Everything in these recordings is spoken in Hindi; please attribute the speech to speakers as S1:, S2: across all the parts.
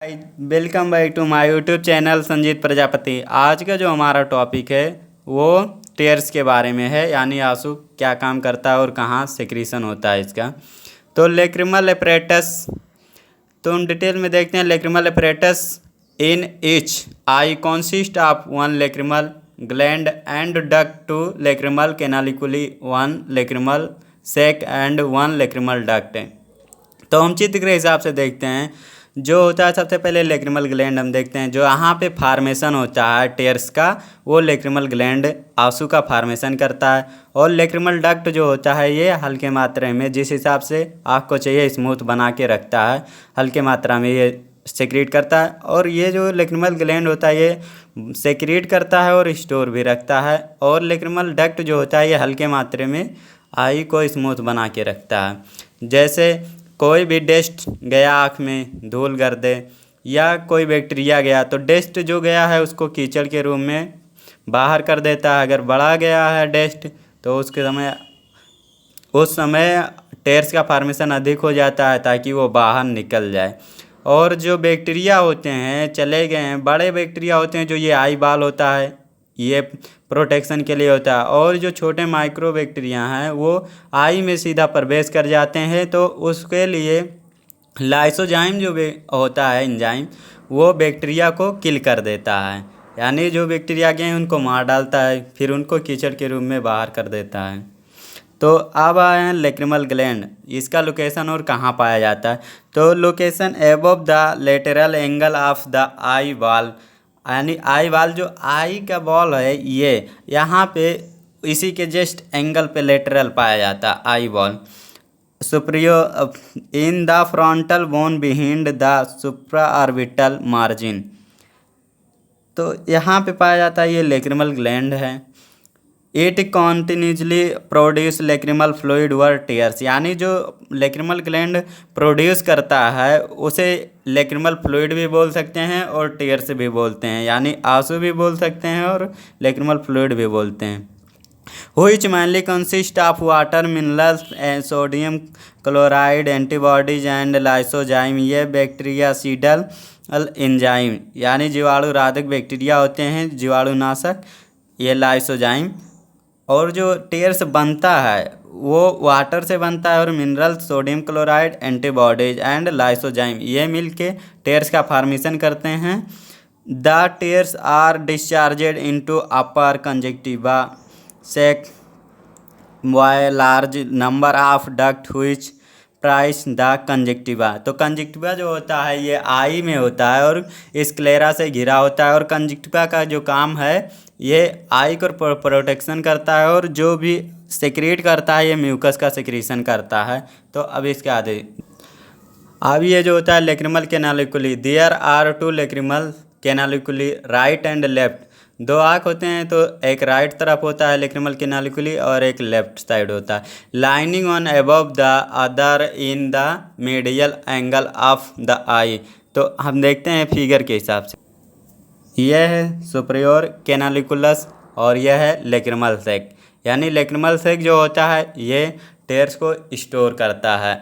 S1: Welcome back to my YouTube channel Sanjeet Prajapati. आज का जो हमारा टॉपिक है वो टेयर्स के बारे में है, यानी आंसू क्या काम करता है और कहाँ सेक्रीशन होता है इसका। तो लेक्रिमल एपरेटस, तो हम डिटेल में देखते हैं। Lacrimal apparatus in each eye consist of one lacrimal gland and duct, two lacrimal canaliculi, one lacrimal sac and one lacrimal duct. तो हम चित्र के हिसाब से देखते हैं। जो होता है सबसे पहले लेक्रिमल ग्लैंड हम देखते हैं, जो यहाँ पे फार्मेशन होता है टेयर्स का, वो लेक्रिमल ग्लैंड आंसू का फार्मेशन करता है। और लेक्रिमल डक्ट जो होता है ये हल्के मात्रा में, जिस हिसाब से आँख को चाहिए स्मूथ बना के रखता है, हल्के मात्रा में ये सेक्रेट करता है। और ये जो लेक्रिमल ग्लैंड होता है ये सेक्रेट करता है और स्टोर भी रखता है। और लेक्रिमल डक्ट जो होता है ये हल्के मात्रा में आई को स्मूथ बना के रखता है। जैसे कोई भी डस्ट गया आँख में, धूल गर्दे या कोई बैक्टीरिया गया, तो डस्ट जो गया है उसको कीचड़ के रूप में बाहर कर देता है। अगर बढ़ा गया है डस्ट तो उस समय टेयर्स का फार्मेशन अधिक हो जाता है ताकि वो बाहर निकल जाए। और जो बैक्टीरिया होते हैं चले गए हैं, बड़े बैक्टीरिया होते हैं, जो ये आई बाल होता है ये प्रोटेक्शन के लिए होता है। और जो छोटे माइक्रो बैक्टीरिया हैं वो आई में सीधा प्रवेश कर जाते हैं, तो उसके लिए लाइसोजाइम जो होता है एंजाइम, वो बैक्टीरिया को किल कर देता है, यानी जो बैक्टीरिया गए हैं उनको मार डालता है, फिर उनको कीचड़ के रूप में बाहर कर देता है। तो अब आए हैं लेक्रिमल ग्लैंड, इसका लोकेशन और कहाँ पाया जाता है। तो location above the lateral angle of the eye wall, यानी आई वॉल, जो आई का बॉल है ये यहाँ पे इसी के जस्ट एंगल पे लेटरल पाया जाता है eye wall. Superior in the frontal bone behind the supra orbital margin, तो यहाँ पे पाया जाता है ये लेक्रिमल ग्लैंड है। It continuously produce lacrimal fluid or tears, यानी जो लेक्रिमल ग्लैंड प्रोड्यूस करता है उसे लेक्रिमल फ्लूइड भी बोल सकते हैं और टेयर्स भी बोलते हैं, यानी आंसू भी बोल सकते हैं और लेक्रिमल फ्लूइड भी बोलते हैं। which mainly consist of water, minerals and sodium chloride, antibodies and lysozyme। ये बैक्टीरियासीडल एंजाइम, यानी जीवाणु राधक बैक्टीरिया होते हैं, जीवाणुनाशक, ये लाइसोजाइम। और जो टेयर्स बनता है वो वाटर से बनता है, और mineral, sodium chloride, antibodies and lysozyme ये मिल के टेयर्स का फॉर्मेशन करते हैं। The tears are discharged into upper conjunctiva sac by large number of duct which pierce the conjunctiva. तो कंजक्टिवा जो होता है ये आई में होता है और स्क्लेरा से घिरा होता है। और कंजक्टिवा का जो काम है ये आई को प्रोटेक्शन करता है, और जो भी सेक्रेट करता है ये म्यूकस का सेक्रेशन करता है। तो अब इसके आगे अब ये जो होता है lacrimal canaliculi, there are two lacrimal canaliculi, right and left. दो आँख होते हैं, तो एक राइट तरफ होता है लेक्रिमल कैनालिकुली और एक लेफ्ट साइड होता है। Lining on above the other in the medial angle of the eye. तो हम देखते हैं फिगर के हिसाब से, यह है सुपरियोर कैनालिकुलस और यह है लेक्रिमल सैक। यानी लेक्रिमल सैक जो होता है ये टेयर्स को स्टोर करता है,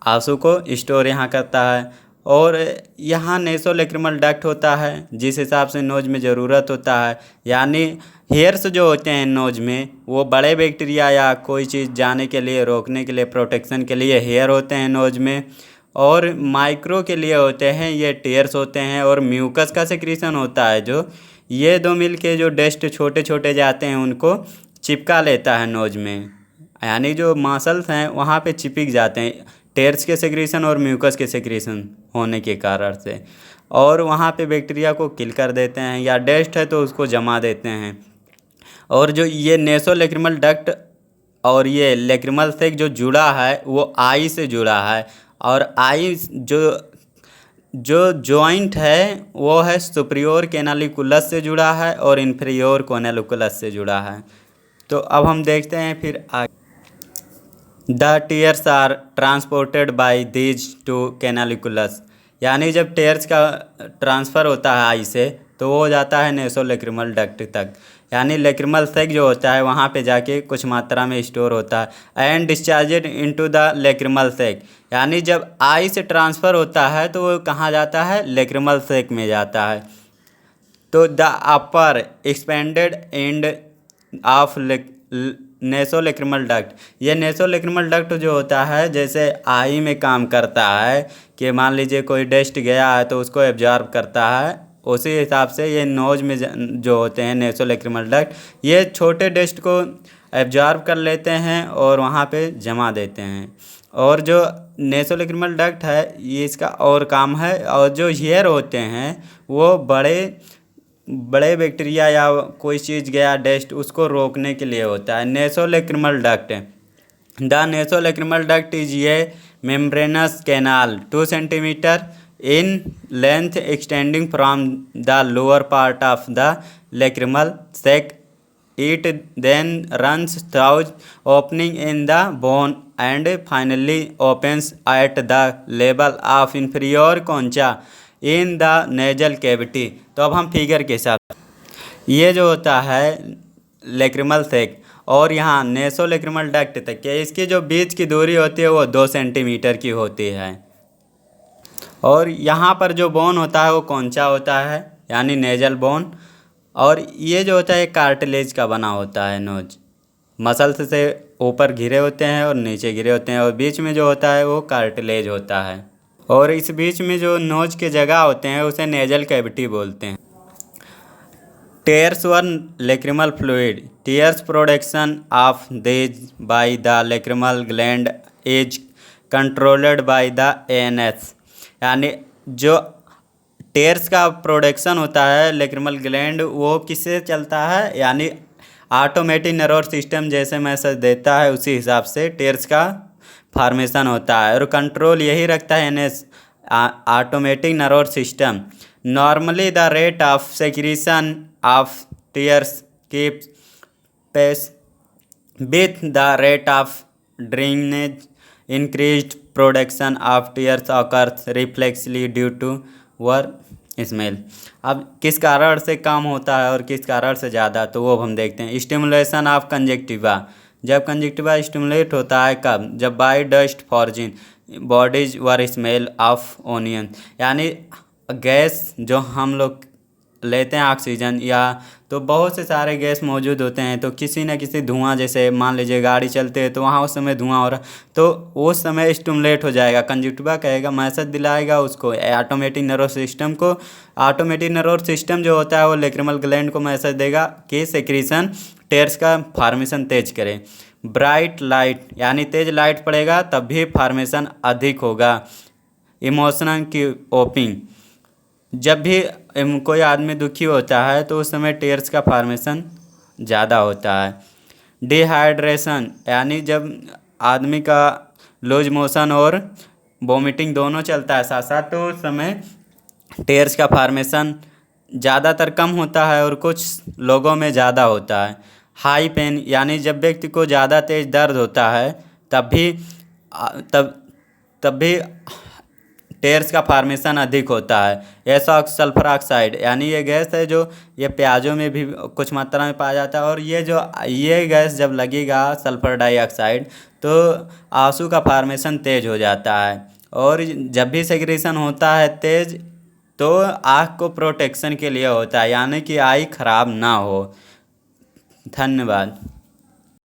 S1: आंसू को स्टोर यहाँ करता है। और यहाँ नेसो लेक्रिमल डक्ट होता है, जिस हिसाब से नोज में ज़रूरत होता है, यानी हेयर्स जो होते हैं नोज में वो बड़े बैक्टीरिया या कोई चीज़ जाने के लिए, रोकने के लिए, प्रोटेक्शन के लिए हेयर होते हैं नोज में। और माइक्रो के लिए होते हैं ये टेयर्स होते हैं। और म्यूकस का सेक्रीशन होता है, जो ये दो मिल के जो डस्ट छोटे छोटे जाते हैं उनको चिपका लेता है नोज में, यानी जो मसल्स हैं वहाँ पे चिपक जाते हैं टेयर्स के सेक्रीशन और म्यूकस के सेक्रीशन होने के कारण से, और वहाँ पे बैक्टीरिया को किल कर देते हैं, या डस्ट है तो उसको जमा देते हैं। और जो ये नेसो लेक्रिमल डक्ट और ये लेक्रिमल सैक जो जुड़ा है वो आई से जुड़ा है, और आई जो जॉइंट है वो है सुपरियोर कैनालिकुलस से जुड़ा है और इन्फीरियोर कैनालिकुलस से जुड़ा है। तो अब हम देखते हैं फिर आगे। The tears are transported by these two canaliculus, यानी जब टेयर्स का ट्रांसफ़र होता है आई से तो वो हो जाता है नेसोलैक्रिमल डक्ट तक, यानी लैक्रिमल सैक जो होता है वहाँ पे जाके कुछ मात्रा में स्टोर होता है। And discharged into the lacrimal sac, यानी जब आई से ट्रांसफ़र होता है तो वो कहाँ जाता है, लैक्रिमल सैक में जाता है। तो the upper expanded end of nasolacrimal duct, ये नेसोलैक्रिमल डक्ट जो होता है जैसे आई में काम करता है कि मान लीजिए कोई डस्ट गया है तो उसको एब्जॉर्ब करता है, उसी हिसाब से ये नोज में जो होते हैं नेसोलैक्रिमल डक्ट, ये छोटे डस्ट को एब्जॉर्ब कर लेते हैं और वहाँ पे जमा देते हैं। और जो नेसोलैक्रिमल डक्ट है ये इसका और काम है, और जो हेयर होते हैं वो बड़े बैक्टीरिया या कोई चीज़ गया डस्ट उसको रोकने के लिए होता है। नेसोलैक्रिमल डक्ट, द नेसोलैक्रिमल डक्ट इज ये membranes canal 2 centimetre in length extending from the lower part of the lacrimal sac. It then runs through opening in the bone and finally opens at the level of inferior concha in the nasal cavity। तो अब हम फिगर के साथ, ये जो होता है लैक्रिमल सैक और यहाँ नेसोलैक्रिमल डक्ट तक के इसकी जो बीच की दूरी होती है वो 2 सेंटीमीटर की होती है। और यहाँ पर जो बोन होता है वो कौनचा होता है, यानी नेजल बोन। और ये जो होता है कार्टिलेज का बना होता है। नोज मसल्स से ऊपर घिरे होते हैं और नीचे घिरे होते हैं, और बीच में जो होता है वो कार्टिलेज होता है। और इस बीच में जो नोज के जगह होते हैं उसे नेजल कैविटी बोलते हैं। Tears or lacrimal fluid, tears production of these by the lacrimal gland is controlled by the ANS, यानी जो टेयर्स का प्रोडक्शन होता है लैक्रिमल ग्लैंड वो किससे चलता है, यानी ऑटोमेटिक नर्वस सिस्टम जैसे मैसेज देता है उसी हिसाब से टेयर्स का फॉर्मेशन होता है। और कंट्रोल यही रखता है NS, automatic nervous system. Normally the rate of secretion of tears keeps pace with the rate of drainage. increased production of tears occurs reflexly due to word smell। अब किस कारण से कम होता है और किस कारण से ज़्यादा, तो वो हम देखते हैं। स्टिमुलेशन ऑफ कंजक्टिवा, जब कंजक्टिवा स्टिमुलेट होता है कब, जब by dust foreign bodies or smell of onion, यानी गैस जो हम लोग लेते हैं ऑक्सीजन या तो बहुत से सारे गैस मौजूद होते हैं, तो किसी न किसी धुआं, जैसे मान लीजिए गाड़ी चलते हैं तो वहाँ उस समय धुआं हो रहा, तो उस समय स्टिमुलेट हो जाएगा। कंजक्टिवा कहेगा, मैसेज दिलाएगा उसको ऑटोमेटिक नर्वस सिस्टम को। ऑटोमेटिक नर्वस सिस्टम जो होता है वो लैक्रिमल ग्लैंड को मैसेज देगा कि सेक्रीशन टेयर्स का फार्मेशन तेज करे। ब्राइट लाइट, यानी तेज लाइट पड़ेगा तब भी फार्मेशन अधिक होगा। इमोशनल की ओपिंग, जब भी कोई आदमी दुखी होता है तो उस समय टेयर्स का फार्मेशन ज़्यादा होता है। डिहाइड्रेशन, यानी जब आदमी का लूज मोशन और वोमिटिंग दोनों चलता है साथ साथ, तो उस समय टेयर्स का फार्मेशन ज़्यादातर कम होता है और कुछ लोगों में ज़्यादा होता है। हाई पेन, यानी जब व्यक्ति को ज़्यादा तेज दर्द होता है तब भी टेयर्स का फार्मेशन अधिक होता है। ऐसा सल्फर ऑक्साइड, यानी ये गैस है जो ये प्याजों में भी कुछ मात्रा में पाया जाता है, और ये गैस जब लगेगा सल्फर डाइऑक्साइड तो आंसू का फार्मेशन तेज हो जाता है। और जब भी सेक्रेशन होता है तेज तो आँख को प्रोटेक्शन के लिए होता है, यानी कि आई खराब ना हो। धन्यवाद।